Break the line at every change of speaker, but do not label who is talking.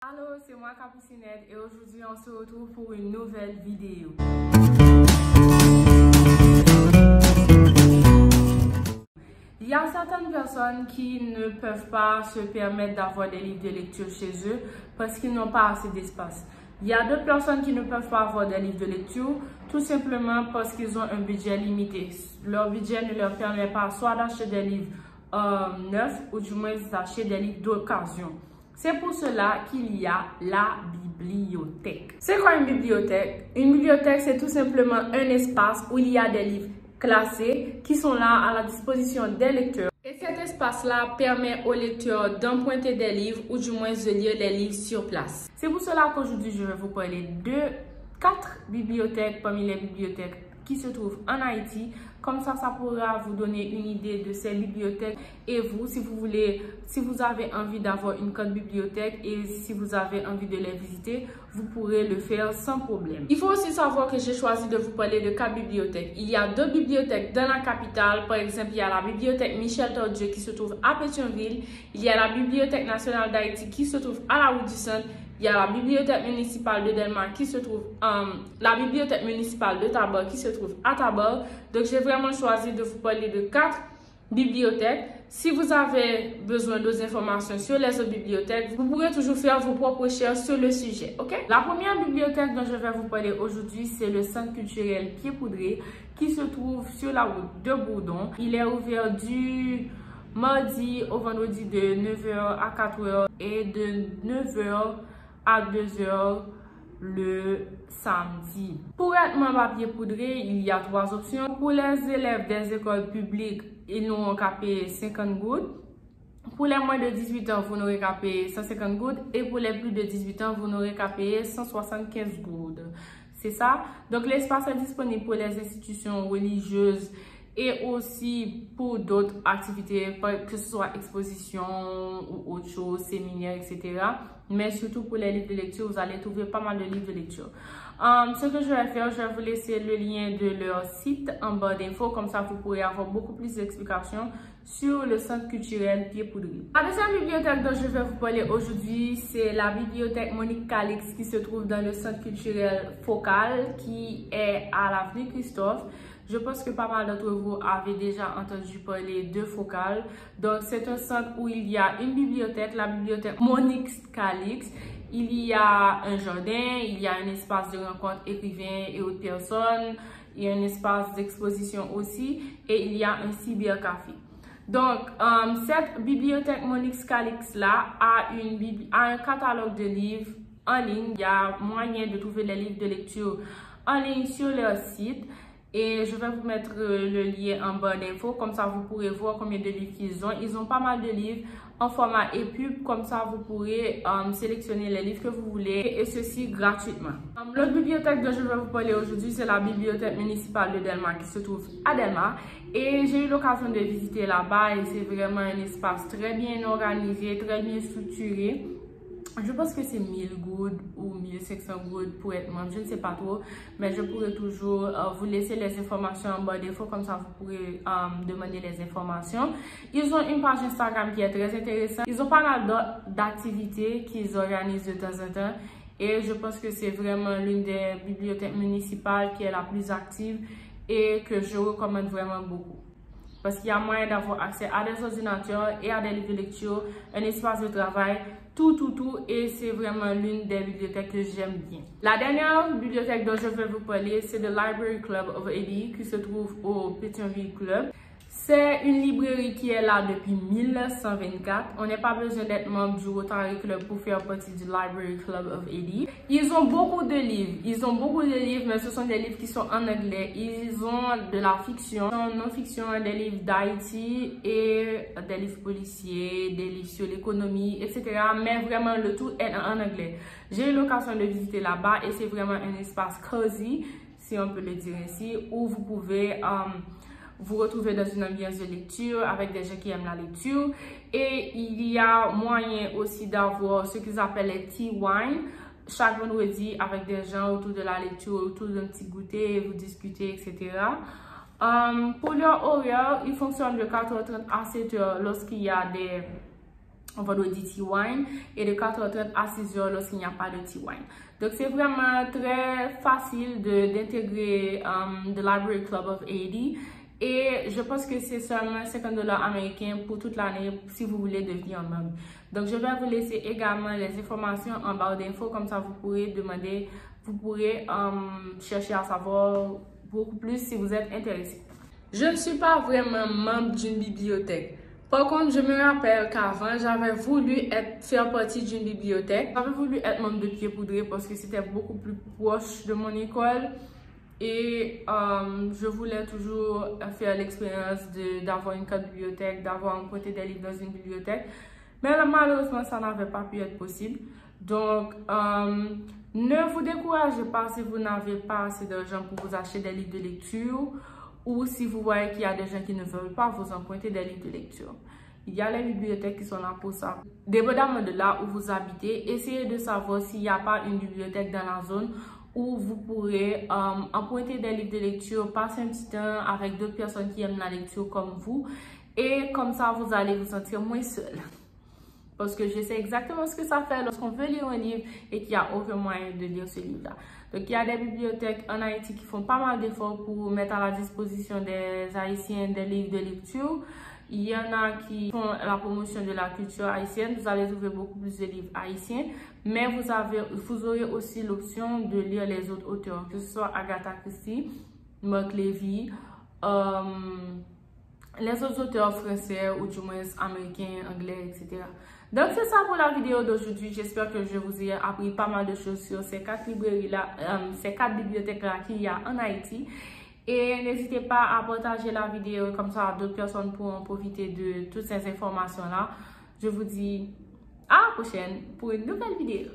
Allô, c'est moi Capucinette et aujourd'hui on se retrouve pour une nouvelle vidéo. Il y a certaines personnes qui ne peuvent pas se permettre d'avoir des livres de lecture chez eux parce qu'ils n'ont pas assez d'espace. Il y a d'autres personnes qui ne peuvent pas avoir des livres de lecture tout simplement parce qu'ils ont un budget limité. Leur budget ne leur permet pas soit d'acheter des livres neufs ou du moins d'acheter des livres d'occasion. C'est pour cela qu'il y a la bibliothèque. C'est quoi une bibliothèque? Une bibliothèque, c'est tout simplement un espace où il y a des livres classés qui sont là à la disposition des lecteurs. Et cet espace-là permet aux lecteurs d'emprunter des livres ou du moins de lire les livres sur place. C'est pour cela qu'aujourd'hui, je vais vous parler de 4 bibliothèques parmi les bibliothèques qui se trouvent en Haïti. Comme ça pourra vous donner une idée de ces bibliothèques. Et vous, si vous avez envie d'avoir une carte bibliothèque et si vous avez envie de les visiter, vous pourrez le faire sans problème. Il faut aussi savoir que j'ai choisi de vous parler de 4 bibliothèques. Il y a 2 bibliothèques dans la capitale. Par exemple, il y a la bibliothèque Michel Tordieu qui se trouve à Pétionville. Il y a la Bibliothèque nationale d'Haïti qui se trouve à la route du Centre. Il y a la bibliothèque municipale de Delma qui se trouve, la bibliothèque municipale de Tabar qui se trouve à Tabar. Donc, j'ai vraiment choisi de vous parler de 4 bibliothèques. Si vous avez besoin d'autres informations sur les autres bibliothèques, vous pourrez toujours faire vos propres recherches sur le sujet, ok? La première bibliothèque dont je vais vous parler aujourd'hui, c'est le Centre culturel Pied-Poudré qui se trouve sur la route de Bourdon. Il est ouvert du mardi au vendredi de 9h à 4h et de 9h à 2h le samedi. Pour être membre à Pied-Poudré, il y a 3 options. Pour les élèves des écoles publiques, ils n'auront qu'à payer 50 gouttes. Pour les moins de 18 ans, vous n'aurez qu'à payer 150 gouttes. Et pour les plus de 18 ans, vous n'aurez qu'à payer 175 gouttes. C'est ça. Donc l'espace est disponible pour les institutions religieuses et aussi pour d'autres activités, que ce soit exposition ou autre chose, séminaire, etc. Mais surtout pour les livres de lecture, vous allez trouver pas mal de livres de lecture. Ce que je vais faire, je vais vous laisser le lien de leur site en bas d'infos, comme ça vous pourrez avoir beaucoup plus d'explications sur le centre culturel Pied-Poudré. La deuxième bibliothèque dont je vais vous parler aujourd'hui, c'est la bibliothèque Monique Calix qui se trouve dans le centre culturel Focal qui est à l'avenue Christophe. Je pense que pas mal d'entre vous avez déjà entendu parler de Focal. Donc, c'est un centre où il y a une bibliothèque, la bibliothèque Monique Calix. Il y a un jardin, il y a un espace de rencontre écrivains et autres personnes. Il y a un espace d'exposition aussi et il y a un cybercafé. Donc, cette bibliothèque Monique Calix-là a un catalogue de livres en ligne. Il y a moyen de trouver les livres de lecture en ligne sur leur site. Et je vais vous mettre le lien en bas d'infos, comme ça vous pourrez voir combien de livres qu'ils ont. Ils ont pas mal de livres en format EPUB, comme ça vous pourrez sélectionner les livres que vous voulez et ceci gratuitement. L'autre bibliothèque dont je vais vous parler aujourd'hui, c'est la bibliothèque municipale de Delma qui se trouve à Delma. Et j'ai eu l'occasion de visiter là-bas et c'est vraiment un espace très bien organisé, très bien structuré. Je pense que c'est 1000 gouttes ou 1500 gouttes pour être membre, je ne sais pas trop, mais je pourrais toujours vous laisser les informations en bas d'infos, comme ça vous pourrez demander les informations. Ils ont une page Instagram qui est très intéressante. Ils ont pas mal d'activités qu'ils organisent de temps en temps et je pense que c'est vraiment l'une des bibliothèques municipales qui est la plus active et que je recommande vraiment beaucoup. Parce qu'il y a moyen d'avoir accès à des ordinateurs et à des livres de lecture, un espace de travail, tout, et c'est vraiment l'une des bibliothèques que j'aime bien. La dernière bibliothèque dont je vais vous parler, c'est le Library Club of Haiti qui se trouve au Pétionville Club. C'est une librairie qui est là depuis 1924. On n'a pas besoin d'être membre du Rotary Club pour faire partie du Library Club of Haiti. Ils ont beaucoup de livres. Mais ce sont des livres qui sont en anglais. Ils ont de la fiction, non-fiction, des livres d'Haïti et des livres policiers, des livres sur l'économie, etc. Mais vraiment, le tout est en anglais. J'ai eu l'occasion de visiter là-bas et c'est vraiment un espace cozy, si on peut le dire ainsi, où vous pouvez vous retrouver dans une ambiance de lecture avec des gens qui aiment la lecture. Et il y a moyen aussi d'avoir ce qu'ils appellent les tea wine chaque vendredi avec des gens autour de la lecture, autour d'un petit goûter, vous discutez, etc. Pour leur horaire, ils fonctionnent de 4h30 à 7h lorsqu'il y a vendredi tea wine et de 4h30 à 6h lorsqu'il n'y a pas de tea wine. Donc c'est vraiment très facile d'intégrer the Library Club of 80 et je pense que c'est seulement $50 américains pour toute l'année si vous voulez devenir membre. Donc je vais vous laisser également les informations en barre d'infos, comme ça vous pourrez demander, vous pourrez chercher à savoir beaucoup plus si vous êtes intéressé. Je ne suis pas vraiment membre d'une bibliothèque. Par contre, je me rappelle qu'avant, j'avais voulu faire partie d'une bibliothèque. J'avais voulu être membre de Pied Poudré parce que c'était beaucoup plus proche de mon école. Et je voulais toujours faire l'expérience d'avoir une carte bibliothèque, d'avoir emprunté des livres dans une bibliothèque. Mais là, malheureusement, ça n'avait pas pu être possible. Donc, ne vous découragez pas si vous n'avez pas assez d'argent pour vous acheter des livres de lecture ou si vous voyez qu'il y a des gens qui ne veulent pas vous emprunter des livres de lecture. Il y a les bibliothèques qui sont là pour ça. Dépendamment de là où vous habitez, essayez de savoir s'il n'y a pas une bibliothèque dans la zone où vous pourrez emprunter des livres de lecture, passer un petit temps avec d'autres personnes qui aiment la lecture comme vous. Et comme ça, vous allez vous sentir moins seul. Parce que je sais exactement ce que ça fait lorsqu'on veut lire un livre et qu'il n'y a aucun moyen de lire ce livre-là. Donc, il y a des bibliothèques en Haïti qui font pas mal d'efforts pour mettre à la disposition des Haïtiens des livres de lecture. Il y en a qui font la promotion de la culture haïtienne. Vous allez trouver beaucoup plus de livres haïtiens. Mais vous aurez aussi l'option de lire les autres auteurs, que ce soit Agatha Christie, Marc Levy, les autres auteurs français ou du moins américains, anglais, etc. Donc c'est ça pour la vidéo d'aujourd'hui. J'espère que je vous ai appris pas mal de choses sur ces 4 librairies-là, ces 4 bibliothèques-là qu'il y a en Haïti. Et n'hésitez pas à partager la vidéo, comme ça d'autres personnes pourront profiter de toutes ces informations-là. Je vous dis à la prochaine pour une nouvelle vidéo.